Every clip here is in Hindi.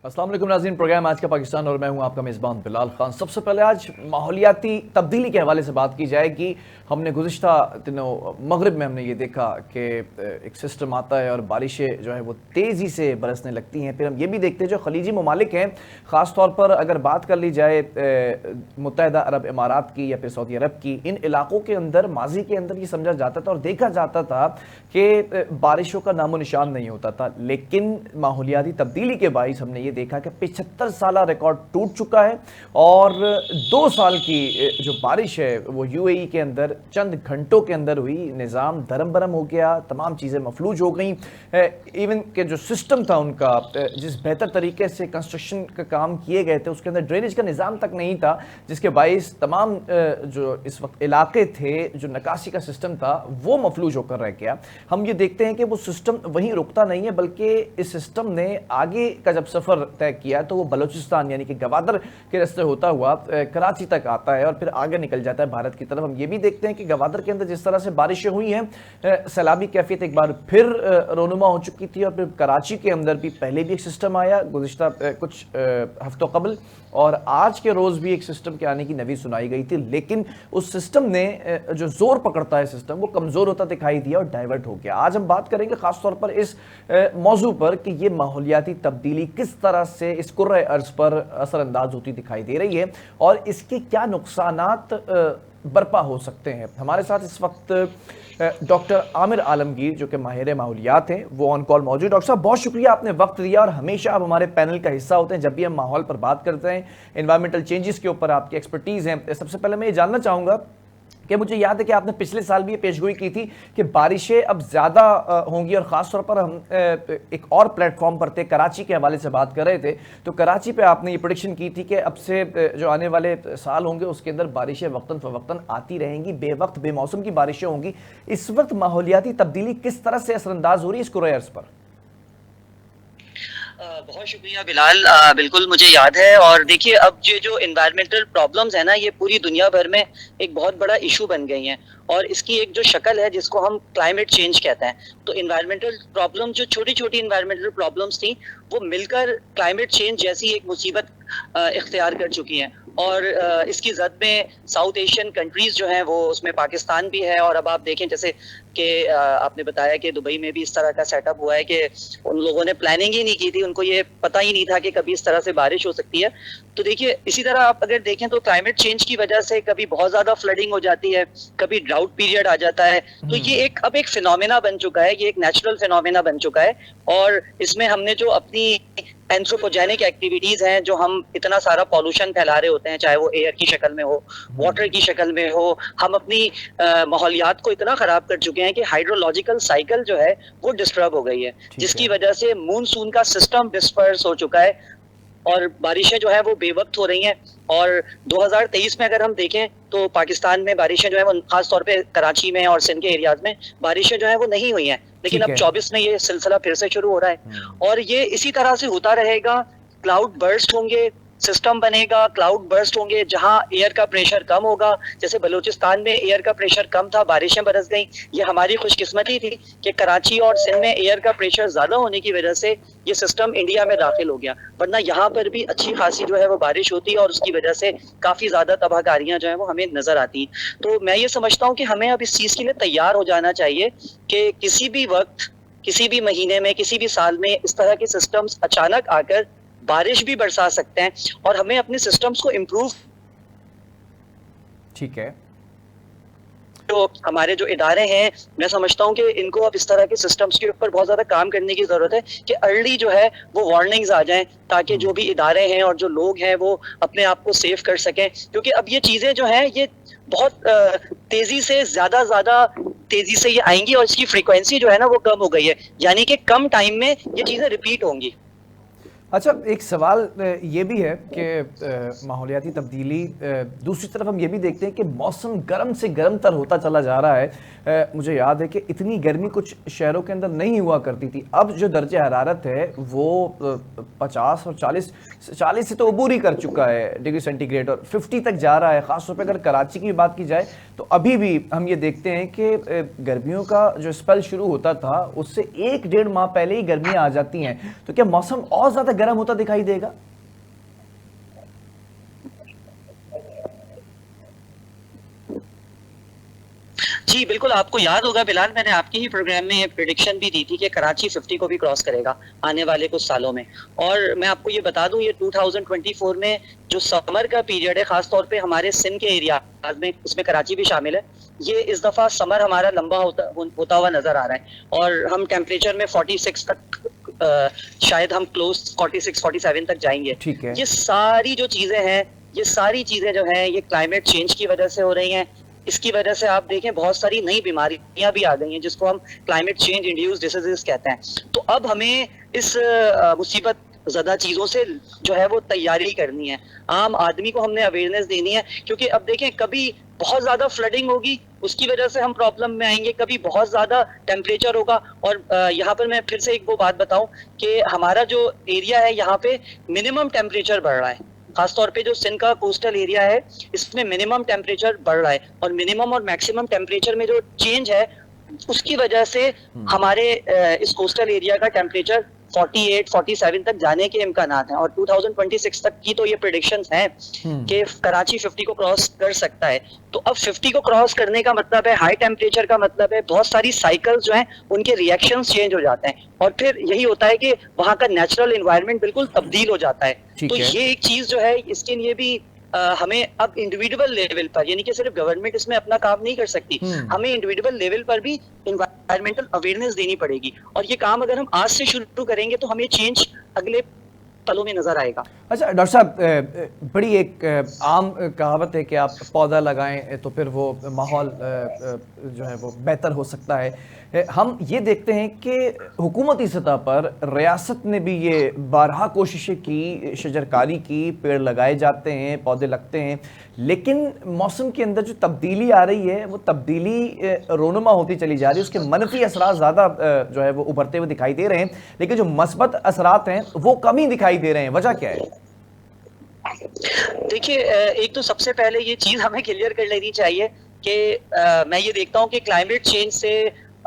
अस्सलाम वालेकुम नाज़रीन, प्रोग्राम आज का पाकिस्तान और मैं हूं आपका मेज़बान बिलाल खान। सबसे पहले आज माहौलियाती तब्दीली के हवाले से बात की जाएगी। हमने गुज़िश्ता दिनों मगरिब में हमने ये देखा कि एक सिस्टम आता है और बारिशें जो है वो तेज़ी से बरसने लगती हैं। फिर हम ये भी देखते हैं जो खलीजी ममालिक हैं, ख़ास तौर पर अगर बात कर ली जाए मुत्तहिदा अरब इमारात की या फिर सऊदी अरब की, इन इलाक़ों के अंदर माजी के अंदर ये समझा जाता था और देखा जाता था कि बारिशों का नामो निशान नहीं होता था। लेकिन माहौलियाती तब्दीली के बाइस हमने ये देखा कि 75 साल रिकॉर्ड टूट चुका है और 2 साल की जो बारिश है वो यूएई के अंदर चंद घंटों के अंदर हुई। निज़ाम धर्म बरम हो गया, तमाम चीज़ें मफलूज हो गई। इवन के जो सिस्टम था उनका, जिस बेहतर तरीके से कंस्ट्रक्शन का काम किए गए थे उसके अंदर ड्रेनेज का निज़ाम तक नहीं था, जिसके बाइस तमाम जो इस वक्त इलाके थे, जो निकासी का सिस्टम था वो मफलूज होकर रह गया। हम ये देखते हैं कि वो सिस्टम वहीं रुकता नहीं है, बल्कि इस सिस्टम ने आगे का जब सफ़र तय किया तो वो बलूचिस्तान यानी कि गवादर के रास्ते होता हुआ कराची तक आता है और फिर आगे निकल जाता है भारत की तरफ। हम ये भी देखते हैं कि गवादर के अंदर जिस तरह से बारिशें हुई हैं, सैलाबी कैफियत एक बार फिर रोनुमा हो चुकी थी और फिर कराची के अंदर भी पहले भी एक सिस्टम आया गुज़िश्ता कुछ हफ्तों कबल, और आज के रोज़ भी एक सिस्टम के आने की नवी सुनाई गई थी। लेकिन उस सिस्टम ने जो जोर पकड़ता है सिस्टम, वो कमज़ोर होता दिखाई दिया और डाइवर्ट हो गया। आज हम बात करेंगे ख़ास तौर पर इस मौजू पर कि ये माहौलियाती तब्दीली किस तरह से इस कुर्रे अर्ज़ पर असरअंदाज होती दिखाई दे रही है और इसके क्या नुकसानात बर्पा हो सकते हैं। हमारे साथ इस वक्त डॉक्टर आमिर आलमगीर जो कि माहिर माहौलियात हैं, वो ऑन कॉल मौजूद। डॉक्टर साहब, बहुत शुक्रिया, आपने वक्त दिया और हमेशा आप हमारे पैनल का हिस्सा होते हैं जब भी हम माहौल पर बात करते हैं। एनवायरमेंटल चेंजेस के ऊपर आपकी एक्सपर्टीज़ है। सबसे पहले मैं ये जानना चाहूँगा कि मुझे याद है कि आपने पिछले साल भी ये पेशगोई की थी कि बारिशें अब ज़्यादा होंगी और ख़ास तौर पर हम एक और प्लेटफॉर्म पर थे, कराची के हवाले से बात कर रहे थे, तो कराची पे आपने ये प्रेडिक्शन की थी कि अब से जो आने वाले साल होंगे उसके अंदर बारिशें वक्तन फ़वक्तन आती रहेंगी, बेवक्त बेमौसम की बारिशें होंगी। इस वक्त माहौलियाती तब्दीली किस तरह से असरअंदाज हो रही है इस कुर्रे अर्ज़ पर? बहुत शुक्रिया बिलाल। बिल्कुल मुझे याद है। और देखिए, अब ये जो इन्वायरमेंटल प्रॉब्लम्स है ना, ये पूरी दुनिया भर में एक बहुत बड़ा इशू बन गई हैं और इसकी एक जो शक्ल है जिसको हम क्लाइमेट चेंज कहते हैं। तो इन्वायरमेंटल प्रॉब्लम, जो छोटी छोटी इन्वायरमेंटल प्रॉब्लम्स थी, वो मिलकर क्लाइमेट चेंज जैसी एक मुसीबत इख्तियार कर चुकी हैं। और इसकी जद में साउथ एशियन कंट्रीज जो हैं वो, उसमें पाकिस्तान भी है। और अब आप देखें जैसे कि आपने बताया कि दुबई में भी इस तरह का सेटअप हुआ है कि उन लोगों ने प्लानिंग ही नहीं की थी, उनको ये पता ही नहीं था कि कभी इस तरह से बारिश हो सकती है। तो देखिए, इसी तरह आप अगर देखें तो क्लाइमेट चेंज की वजह से कभी बहुत ज्यादा फ्लडिंग हो जाती है, कभी ड्राउट पीरियड आ जाता है। तो ये अब एक फिनोमेना बन चुका है, ये एक नेचुरल फिनोमेना बन चुका है। और इसमें हमने जो अपनी एंथ्रोपोजेनिक एक्टिविटीज हैं, जो हम इतना सारा पॉल्यूशन फैला रहे होते हैं, चाहे वो एयर की शक्ल में हो, वाटर की शक्ल में हो, हम अपनी माहौलियात को इतना खराब कर चुके हैं कि हाइड्रोलॉजिकल साइकिल जो है वो डिस्टर्ब हो गई है, जिसकी वजह से मूनसून का सिस्टम डिस्पर्स हो चुका है और बारिशें जो है वो बेवक्त हो रही हैं। और 2023 में अगर हम देखें तो पाकिस्तान में बारिशें जो है वो खास तौर पे कराची में और सिंध के एरियाज में बारिशें जो है वो नहीं हुई हैं, लेकिन अब 24 में ये सिलसिला फिर से शुरू हो रहा है और ये इसी तरह से होता रहेगा। क्लाउड बर्स्ट होंगे, सिस्टम बनेगा, क्लाउड बर्स्ट होंगे, जहां एयर का प्रेशर कम होगा। जैसे बलूचिस्तान में एयर का प्रेशर कम था, बारिशें बरस गई। ये हमारी खुशकिस्मती थी कि कराची और सिंध में एयर का प्रेशर ज्यादा होने की वजह से ये सिस्टम इंडिया में दाखिल हो गया, वरना यहाँ पर भी अच्छी खासी जो है वो बारिश होती है और उसकी वजह से काफी ज्यादा तबाहकारियां जो है वो हमें नजर आती। तो मैं ये समझता हूँ कि हमें अब इस चीज के लिए तैयार हो जाना चाहिए कि किसी भी वक्त, किसी भी महीने में, किसी भी साल में इस तरह के सिस्टम्स अचानक आकर बारिश भी बरसा सकते हैं और हमें अपने सिस्टम्स को इम्प्रूव। ठीक है, तो हमारे जो इदारे हैं, मैं समझता हूँ कि इनको अब इस तरह के सिस्टम्स के ऊपर बहुत ज्यादा काम करने की जरूरत है कि अर्ली जो है वो वार्निंग्स आ जाएं, ताकि जो भी इदारे हैं और जो लोग हैं वो अपने आप को सेव कर सकें। क्योंकि अब ये चीजें जो हैं ये बहुत तेजी से, ज्यादा तेजी से ये आएंगी और इसकी फ्रीक्वेंसी जो है ना वो कम हो गई है, यानी कि कम टाइम में ये चीजें रिपीट होंगी। अच्छा, एक सवाल ये भी है कि माहौलियाती तब्दीली, दूसरी तरफ हम ये भी देखते हैं कि मौसम गर्म से गर्म तर होता चला जा रहा है। मुझे याद है कि इतनी गर्मी कुछ शहरों के अंदर नहीं हुआ करती थी। अब जो दर्जे हरारत है वो 50 और 40 से तो अबूर ही कर चुका है डिग्री सेंटीग्रेड, और 50 तक जा रहा है। ख़ासतौर पर अगर कराची की बात की जाए तो अभी भी हम ये देखते हैं कि गर्मियों का जो स्पेल शुरू होता था उससे 1-1.5 माह पहले ही गर्मियाँ आ जाती हैं। तो क्या मौसम और ज़्यादा गर्म होता दिखाई देगा? जी बिल्कुल, आपको याद होगा बिलाल, मैंने आपके ही प्रोग्राम में ये प्रेडिक्शन भी दी थी कि कराची 50 को भी क्रॉस करेगा आने वाले कुछ सालों में। और मैं आपको ये बता दूं, ये 2024 में जो समर का पीरियड है, खास तौर पे हमारे सिंध के एरिया में, उसमें कराची भी शामिल है, ये इस दफा समर हमारा लंबा होता हुआ नजर आ रहा है और हम टेम्परेचर में 46 तक शायद हम क्लोज 46-47 तक जाएंगे। ठीक है। ये सारी जो चीजें हैं, ये सारी चीजें जो हैं, ये क्लाइमेट चेंज की वजह से हो रही हैं। इसकी वजह से आप देखें बहुत सारी नई बीमारियां भी आ गई हैं जिसको हम क्लाइमेट चेंज इंड्यूस्ड डिसीजेस कहते हैं। तो अब हमें इस मुसीबत ज़्यादा चीज़ों से जो है वो तैयारी करनी है, आम आदमी को हमने अवेयरनेस देनी है, क्योंकि अब देखें कभी बहुत ज़्यादा फ्लडिंग होगी, उसकी वजह से हम प्रॉब्लम में आएंगे, कभी बहुत ज़्यादा टेम्परेचर होगा। और यहाँ पर मैं फिर से एक वो बात बताऊं कि हमारा जो एरिया है यहाँ पे मिनिमम टेम्परेचर बढ़ रहा है, खासतौर पे जो सिंध का कोस्टल एरिया है इसमें मिनिमम टेम्परेचर बढ़ रहा है और मिनिमम और मैक्सिमम टेम्परेचर में जो चेंज है उसकी वजह से हमारे इस कोस्टल एरिया का टेम्परेचर 48-47 तक जाने के इम्कानात हैं। और 2026 तक की तो ये प्रेडिक्शंस हैं कि कराची 50 को क्रॉस कर सकता है। तो अब 50 को क्रॉस करने का मतलब है, हाई टेम्परेचर का मतलब है, बहुत सारी साइकिल्स जो हैं उनके रिएक्शंस चेंज हो जाते हैं और फिर यही होता है कि वहाँ का नेचुरल एनवायरनमेंट बिल्कुल तब्दील हो जाता है। तो ये एक चीज जो है, इसके लिए भी हमें अब इंडिविजुअल लेवल पर, यानी कि सिर्फ गवर्नमेंट इसमें अपना काम नहीं कर सकती, हमें इंडिविजुअल लेवल पर भी एनवायरमेंटल अवेयरनेस देनी पड़ेगी। और ये काम अगर हम आज से शुरू करेंगे तो हमें चेंज अगले पलों में नजर आएगा। अच्छा डॉक्टर साहब, बड़ी एक आम कहावत है कि आप पौधा लगाएं तो फिर वो माहौल जो है वो बेहतर हो सकता है। हम ये देखते हैं कि हुकूमती सतह पर रियासत ने भी ये बारहा कोशिशें की, शजरकारी की, पेड़ लगाए जाते हैं, पौधे लगते हैं, लेकिन मौसम के अंदर जो तब्दीली आ रही है वो तब्दीली रोनुमा होती चली जा रही है, उसके मनफी असरात ज़्यादा जो है वो उभरते हुए दिखाई दे रहे हैं, लेकिन जो मस्बत असरात हैं वो कम ही दिखाई दे रहे हैं। वजह क्या है? देखिए, एक तो सबसे पहले ये चीज हमें क्लियर कर लेनी चाहिए कि मैं ये देखता हूँ कि क्लाइमेट चेंज से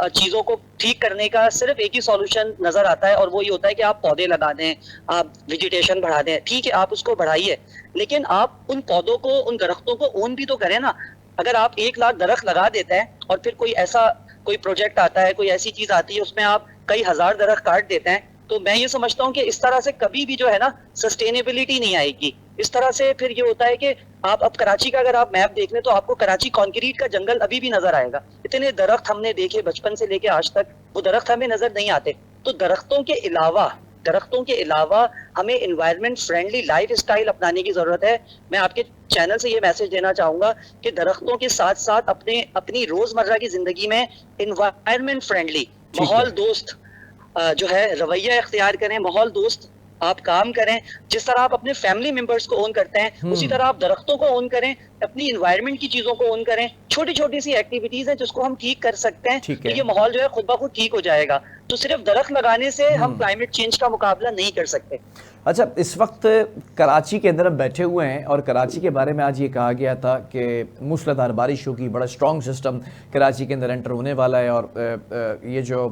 चीजों को ठीक करने का सिर्फ एक ही सॉल्यूशन नजर आता है और वो ये होता है कि आप पौधे लगा दें, आप वेजिटेशन बढ़ा दें। ठीक है, आप उसको बढ़ाइए, लेकिन आप उन पौधों को, उन दरख्तों को ओन भी तो करें ना। अगर आप 1 लाख दरख्त लगा देते हैं और फिर कोई प्रोजेक्ट आता है, कोई ऐसी चीज आती है उसमें आप कई हजार दरख्त काट देते हैं, तो मैं ये समझता हूँ कि इस तरह से कभी भी जो है ना सस्टेनेबिलिटी नहीं आएगी। इस तरह से फिर ये होता है कि आप अब कराची का अगर आप मैप देख लें तो आपको कराची कंक्रीट का जंगल अभी भी नजर आएगा। इतने दरख्त हमने देखे बचपन से लेके आज तक, वो दरख्त हमें नजर नहीं आते। तो दरख्तों के अलावा हमें एनवायरनमेंट फ्रेंडली लाइफ स्टाइल अपनाने की जरूरत है। मैं आपके चैनल से ये मैसेज देना चाहूंगा कि दरख्तों के साथ साथ अपनी रोजमर्रा की जिंदगी में एनवायरनमेंट फ्रेंडली, माहौल दोस्त जो है रवैया इख्तियार करें, माहौल दोस्त आप काम करें। जिस तरह आप अपने फैमिली मेंबर्स को ओन करते हैं उसी तरह आप दरख्तों को ओन करें, अपनी एनवायरनमेंट की चीजों को ओन करें। छोटी छोटी सी एक्टिविटीज है जिसको हम ठीक कर सकते हैं, तो ये माहौल जो है खुद ब खुद ठीक हो जाएगा। तो सिर्फ दरख्त लगाने से हम क्लाइमेट चेंज का मुकाबला नहीं कर सकते। अच्छा, इस वक्त कराची के अंदर हम बैठे हुए हैं और कराची के बारे में आज ये कहा गया था कि मूसलाधार बारिश होगी, बड़ा स्ट्रॉन्ग सिस्टम कराची के अंदर एंटर होने वाला है और ये जो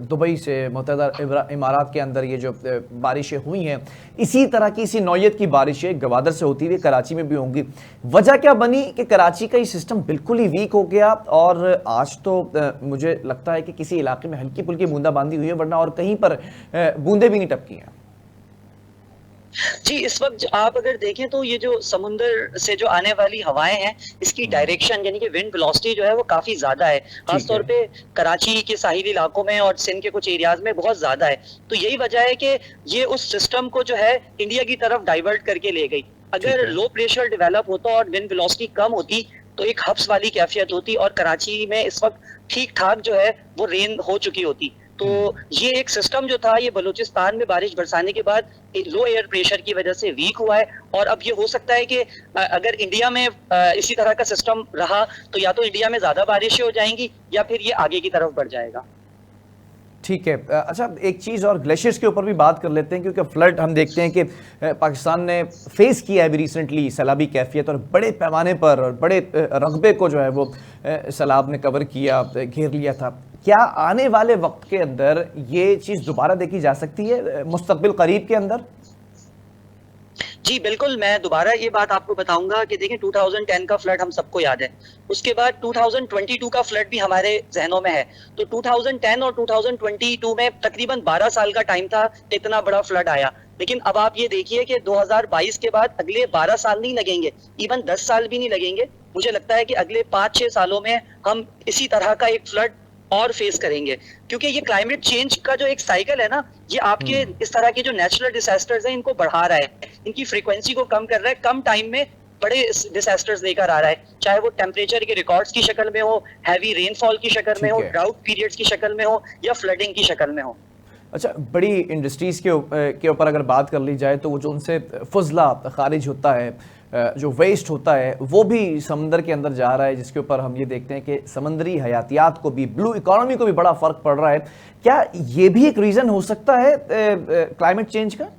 दुबई से मुत्तहदा इमारात के अंदर ये जो बारिशें हुई हैं, इसी तरह की, इसी नौयत की बारिशें गवादर से होती हुई कराची में भी होंगी। वजह क्या बनी कि कराची का ये सिस्टम बिल्कुल ही वीक हो गया और आज तो मुझे लगता है कि किसी इलाके में हल्की फुल्की बूंदाबांदी हुई है, वरना और कहीं पर बूंदे भी नहीं टपकी हैं। जी, इस वक्त आप अगर देखें तो ये जो समुंदर से जो आने वाली हवाएं हैं, इसकी डायरेक्शन यानी कि विंड वेलोसिटी जो है वो काफी ज्यादा है, खासतौर पे कराची के साहिली इलाकों में और सिंध के कुछ एरियाज में बहुत ज्यादा है। तो यही वजह है कि ये उस सिस्टम को जो है इंडिया की तरफ डाइवर्ट करके ले गई। अगर लो प्रेशर डेवलप होता और विंड वेलोसिटी कम होती तो एक हब्स वाली कैफियत होती और कराची में इस वक्त ठीक ठाक जो है वो रेन हो चुकी होती। तो ये एक सिस्टम जो था ये बलूचिस्तान में बारिश बरसाने के बाद लो एयर प्रेशर की वजह से वीक हुआ है और अब ये हो सकता है कि अगर इंडिया में इसी तरह का सिस्टम रहा तो या तो इंडिया में ज्यादा बारिशें हो जाएंगी या फिर ये आगे की तरफ बढ़ जाएगा। ठीक है। अच्छा, एक चीज़ और ग्लेशियर्स के ऊपर भी बात कर लेते हैं, क्योंकि फ्लड हम देखते हैं कि पाकिस्तान ने फेस किया है अभी रिसेंटली सैलाबी कैफियत, और बड़े पैमाने पर और बड़े रकबे को जो है वो सैलाब ने कवर किया, घेर लिया था। क्या आने वाले वक्त के अंदर ये चीज़ दोबारा देखी जा सकती है मुस्तकबिल करीब के अंदर? जी बिल्कुल, मैं दोबारा ये बात आपको बताऊंगा कि देखिए 2010 का फ्लड हम सबको याद है। उसके बाद 2022 का फ्लड भी हमारे ज़हनों में है। तो 2010 और 2022 में तकरीबन 12 साल का टाइम था, इतना बड़ा फ्लड आया। लेकिन अब आप ये देखिए कि 2022 के बाद अगले 12 साल नहीं लगेंगे, इवन 10 साल भी नहीं लगेंगे। मुझे लगता है कि अगले 5-6 सालों में हम इसी तरह का एक फ्लड और फेस करेंगे, क्योंकि ये क्लाइमेट चेंज का जो एक साइकिल है ना, ये आपके इस तरह के जो नेचुरल डिजास्टर्स हैं इनको बढ़ा रहा है, इनकी फ्रीक्वेंसी को कम कर रहा है, कम टाइम में बड़े डिजास्टर्स लेकर आ रहा है, चाहे वो टेम्परेचर के रिकॉर्ड्स की शक्ल में हो, हैवी रेनफॉल की शक्ल में हो, ड्राउट पीरियड्स की शक्ल में हो, या फ्लडिंग की शक्ल में हो। अच्छा, बड़ी इंडस्ट्रीज़ के ऊपर अगर बात कर ली जाए तो वो जो उनसे फजला खारिज होता है, जो वेस्ट होता है, वो भी समंदर के अंदर जा रहा है, जिसके ऊपर हम ये देखते हैं कि समंदरी हयातियात को भी, ब्लू इकोनॉमी को भी बड़ा फ़र्क पड़ रहा है। क्या ये भी एक रीज़न हो सकता है क्लाइमेट चेंज का?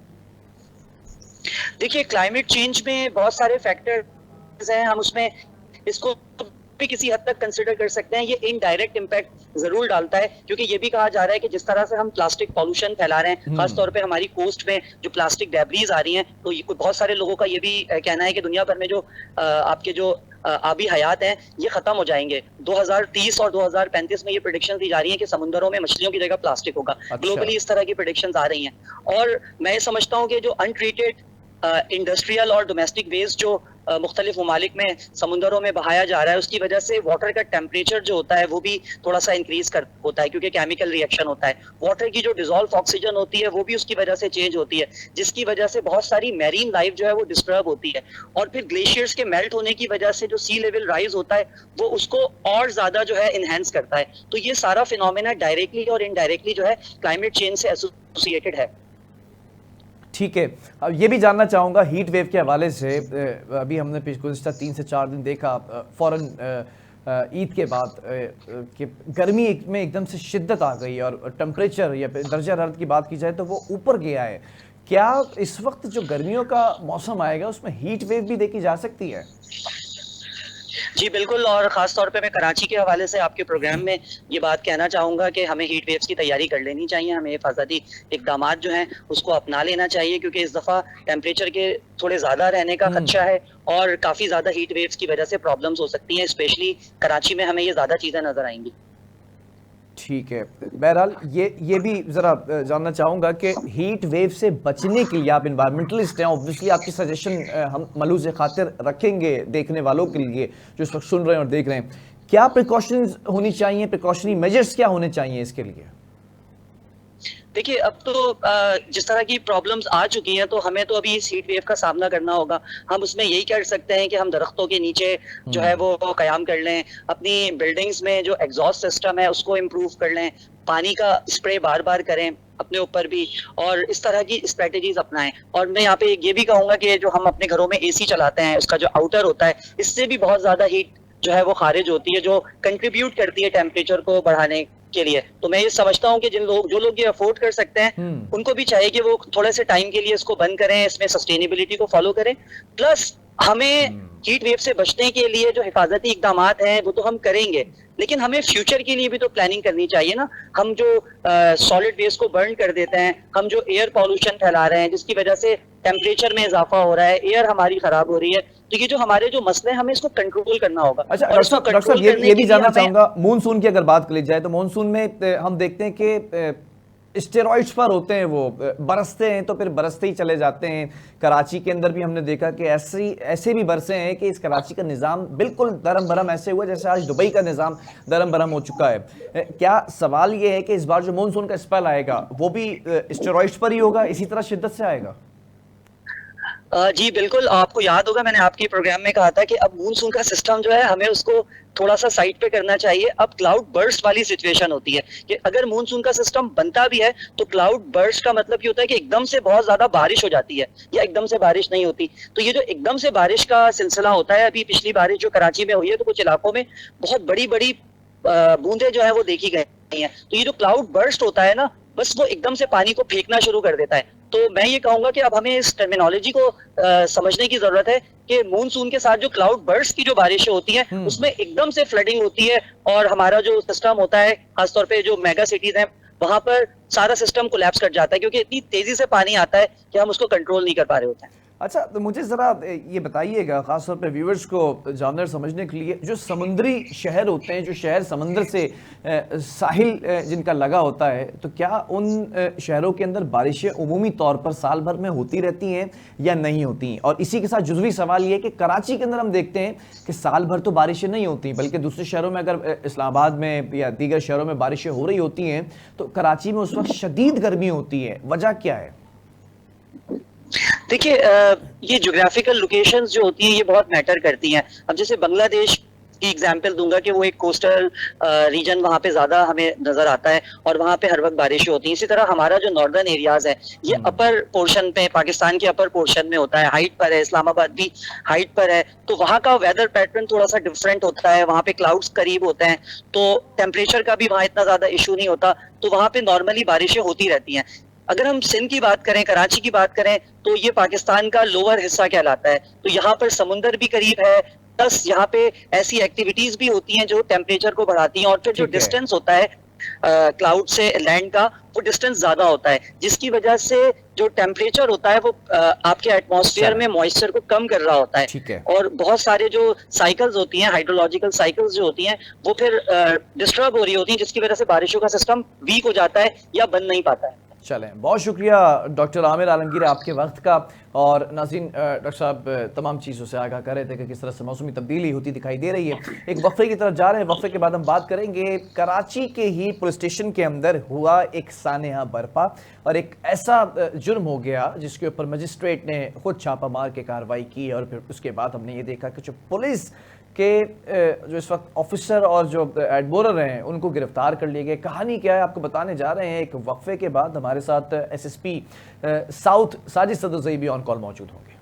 देखिए, क्लाइमेट चेंज में बहुत सारे फैक्टर्स हैं, हम उसमें इसको भी किसी हद तक कंसिडर कर सकते हैं। ये इनडायरेक्ट इम्पैक्ट जरूर डालता है, क्योंकि ये भी कहा जा रहा है कि जिस तरह से हम प्लास्टिक पॉल्यूशन फैला रहे हैं, खासतौर पे हमारी कोस्ट में जो प्लास्टिक डेब्रीज आ रही हैं, तो ये बहुत सारे लोगों का ये भी कहना है कि दुनिया भर में जो आपके जो आबी हयात हैं ये खत्म हो जाएंगे। 2030 और 2035 में ये प्रेडिक्शन दी जा रही है कि समुद्रों में मछलियों की जगह प्लास्टिक होगा। ग्लोबली इस तरह की प्रेडिक्शंस आ रही हैं। और मैं ये समझता हूँ कि जो अनट्रीटेड इंडस्ट्रियल और डोमेस्टिक वेस्ट जो मुख्तलिफ ममालिक में समुंदरों में बहाया जा रहा है, उसकी वजह से वाटर का टेम्परेचर जो होता है वो भी थोड़ा सा इंक्रीज कर होता है, क्योंकि केमिकल रिएक्शन होता है। वाटर की जो डिजोल्व ऑक्सीजन होती है वो भी उसकी वजह से चेंज होती है, जिसकी वजह से बहुत सारी मैरीन लाइफ जो है वो डिस्टर्ब होती है। और फिर ग्लेशियर्स के मेल्ट होने की वजह से जो सी लेवल राइज होता है वो उसको और ज्यादा जो है इनहेंस करता है। तो ये सारा फिनोमेना डायरेक्टली और इनडायरेक्टली जो है क्लाइमेट चेंज से एसोसिएटेड है। ठीक है। अब ये भी जानना चाहूँगा हीट वेव के हवाले से, अभी हमने गुज़िश्ता 3 से 4 दिन देखा फ़ौरन ईद के बाद कि गर्मी में एकदम से शिद्दत आ गई, और टेम्परेचर या दर्जा हरारत की बात की जाए तो वो ऊपर गया है। क्या इस वक्त जो गर्मियों का मौसम आएगा उसमें हीट वेव भी देखी जा सकती है? जी बिल्कुल, और खास तौर पे मैं कराची के हवाले से आपके प्रोग्राम में ये बात कहना चाहूँगा कि हमें हीट वेव्स की तैयारी कर लेनी चाहिए, हमें हिफाजती इक़दामात जो हैं उसको अपना लेना चाहिए, क्योंकि इस दफ़ा टेम्परेचर के थोड़े ज़्यादा रहने का खदशा है और काफ़ी ज़्यादा हीट वेव्स की वजह से प्रॉब्लम्स हो सकती हैं। स्पेशली कराची में हमें ये ज़्यादा चीज़ें नज़र आएंगी। ठीक है। बहरहाल ये भी ज़रा जानना चाहूँगा कि हीट वेव से बचने के लिए, आप इन्वायरमेंटलिस्ट हैं, ऑब्वियसली आपकी सजेशन हम मलूज़ खातिर रखेंगे देखने वालों के लिए जो इस वक्त सुन रहे हैं और देख रहे हैं। क्या प्रिकॉशंस होनी चाहिए, प्रिकॉशनरी मेजर्स क्या होने चाहिए इसके लिए? देखिए, अब तो जिस तरह की प्रॉब्लम्स आ चुकी हैं, तो हमें तो अभी इस हीट वेव का सामना करना होगा। हम उसमें यही कर सकते हैं कि हम दरख्तों के नीचे जो है वो क़याम कर लें, अपनी बिल्डिंग्स में जो एग्जॉस्ट सिस्टम है उसको इम्प्रूव कर लें, पानी का स्प्रे बार बार करें अपने ऊपर भी, और इस तरह की स्ट्रेटजीज अपनाएं। और मैं यहाँ पे ये भी कहूँगा कि जो हम अपने घरों में AC चलाते हैं, उसका जो आउटर होता है, इससे भी बहुत ज़्यादा हीट जो है वो खारिज होती है, जो कंट्रीब्यूट करती है टेम्परेचर को बढ़ाने के लिए। तो मैं ये समझता हूँ कि जो लोग ये अफोर्ड कर सकते हैं उनको भी चाहिए कि वो थोड़े से टाइम के लिए इसको बंद करें, इसमें सस्टेनेबिलिटी को फॉलो करें। प्लस हमें हीट वेव से बचने के लिए जो हिफाजती इकदामात हैं वो तो हम करेंगे, लेकिन हमें फ्यूचर के लिए भी तो प्लानिंग करनी चाहिए ना। हम जो सॉलिड वेस्ट को बर्न कर देते हैं, हम जो एयर पॉल्यूशन फैला रहे हैं जिसकी वजह से टेम्परेचर में इजाफा हो रहा है, एयर हमारी खराब हो रही है, तो ये जो हमारे जो मसले हैं हमें इसको कंट्रोल करना होगा। अच्छा डॉक्टर साहब, ये भी जानना चाहूँगा, मानसून की अगर बात कर ली जाए तो मानसून में हम देखते हैं कि स्टेरॉइड्स पर होते हैं, वो बरसते हैं तो फिर बरसते ही चले जाते हैं। कराची के अंदर भी हमने देखा कि ऐसे भी बरसे हैं कि इस कराची का निज़ाम बिल्कुल दरम भरम ऐसे हुआ जैसे आज दुबई का निज़ाम दरम भरम हो चुका है। क्या सवाल ये है कि इस बार जो मानसून का स्पेल आएगा वो भी स्टेरॉइड्स पर ही होगा, इसी तरह शिद्दत से आएगा? जी बिल्कुल, आपको याद होगा मैंने आपके प्रोग्राम में कहा था कि अब मानसून का सिस्टम जो है हमें उसको थोड़ा सा साइड पे करना चाहिए। अब क्लाउड बर्स्ट वाली सिचुएशन होती है कि अगर मानसून का सिस्टम बनता भी है तो क्लाउड बर्स्ट का मतलब ये होता है कि एकदम से बहुत ज्यादा बारिश हो जाती है या एकदम से बारिश नहीं होती। तो ये जो एकदम से बारिश का सिलसिला होता है, अभी पिछली बारिश जो कराची में हुई है तो कुछ इलाकों में बहुत बड़ी बड़ी बूंदे जो है वो देखी गई है। तो ये जो क्लाउड बर्स्ट होता है ना, बस वो एकदम से पानी को फेंकना शुरू कर देता है। तो मैं ये कहूंगा कि अब हमें इस टर्मिनोलॉजी को समझने की जरूरत है कि मूनसून के साथ जो क्लाउड बर्स्ट की जो बारिशें होती हैं उसमें एकदम से फ्लडिंग होती है, और हमारा जो सिस्टम होता है, खासतौर पे जो मेगा सिटीज हैं वहां पर सारा सिस्टम कोलैप्स कर जाता है, क्योंकि इतनी तेजी से पानी आता है कि हम उसको कंट्रोल नहीं कर पा रहे होते हैं। अच्छा, तो मुझे ज़रा ये बताइएगा, ख़ासतौर पे व्यूवर्स को जानने और समझने के लिए, जो समुद्री शहर होते हैं, जो शहर समंदर से साहिल जिनका लगा होता है, तो क्या उन शहरों के अंदर बारिशें उमूमी तौर पर साल भर में होती रहती हैं या नहीं होती? और इसी के साथ जुज़वी सवाल ये कि कराची के अंदर हम देखते हैं कि साल भर तो बारिशें नहीं होती, बल्कि दूसरे शहरों में, अगर इस्लामाबाद में या दीगर शहरों में बारिशें हो रही होती हैं, तो कराची में उस वक्त शदीद गर्मी होती है। वजह क्या है? देखिए, ये ज्योग्राफिकल लोकेशंस जो होती हैं ये बहुत मैटर करती हैं। अब जैसे बांग्लादेश की एग्जांपल दूंगा कि वो एक कोस्टल रीजन वहाँ पे ज्यादा हमें नजर आता है और वहाँ पे हर वक्त बारिशें होती हैं। इसी तरह हमारा जो नॉर्दर्न एरियाज है ये अपर पोर्शन पे, पाकिस्तान के अपर पोर्शन में होता है, हाइट पर है, इस्लामाबाद भी हाइट पर है, तो वहाँ का वेदर पैटर्न थोड़ा सा डिफरेंट होता है। वहाँ पे क्लाउड्स करीब होते हैं तो टेम्परेचर का भी वहाँ इतना ज्यादा इशू नहीं होता, तो वहाँ पे नॉर्मली बारिशें होती रहती हैं। अगर हम सिंध की बात करें, कराची की बात करें, तो ये पाकिस्तान का लोअर हिस्सा कहलाता है, तो यहाँ पर समुंदर भी करीब है, प्लस यहाँ पे ऐसी एक्टिविटीज भी होती हैं जो टेम्परेचर को बढ़ाती हैं, और फिर जो डिस्टेंस होता है क्लाउड से लैंड का, वो डिस्टेंस ज्यादा होता है, जिसकी वजह से जो टेम्परेचर होता है वो आपके एटमॉस्फेयर में मॉइस्चर को कम कर रहा होता है। और बहुत सारे जो साइकिल्स होती हैं, हाइड्रोलॉजिकल साइकिल्स जो होती हैं, वो फिर डिस्टर्ब हो रही होती हैं, जिसकी वजह से बारिशों का सिस्टम वीक हो जाता है या बन नहीं पाता है। चलें, बहुत शुक्रिया डॉक्टर आमिर आलमगीर आपके वक्त का। और नाज़रीन, डॉक्टर साहब तमाम चीज़ों से आगाह कर रहे थे कि किस तरह से मौसमी तब्दीली होती दिखाई दे रही है। एक वक्फे की तरफ जा रहे हैं, वक्फे के बाद हम बात करेंगे कराची के ही पुलिस स्टेशन के अंदर हुआ एक सानेहा बरपा, और एक ऐसा जुर्म हो गया जिसके ऊपर मजिस्ट्रेट ने खुद छापा मार के कार्रवाई की, और फिर उसके बाद हमने ये देखा कि जो पुलिस के जो इस वक्त ऑफिसर और जो एडमोरर हैं उनको गिरफ्तार कर लिए गए। कहानी क्या है आपको बताने जा रहे हैं एक वक्फे के बाद। हमारे साथ एसएसपी साउथ साजिद सदुज़ई भी ऑन कॉल मौजूद होंगे।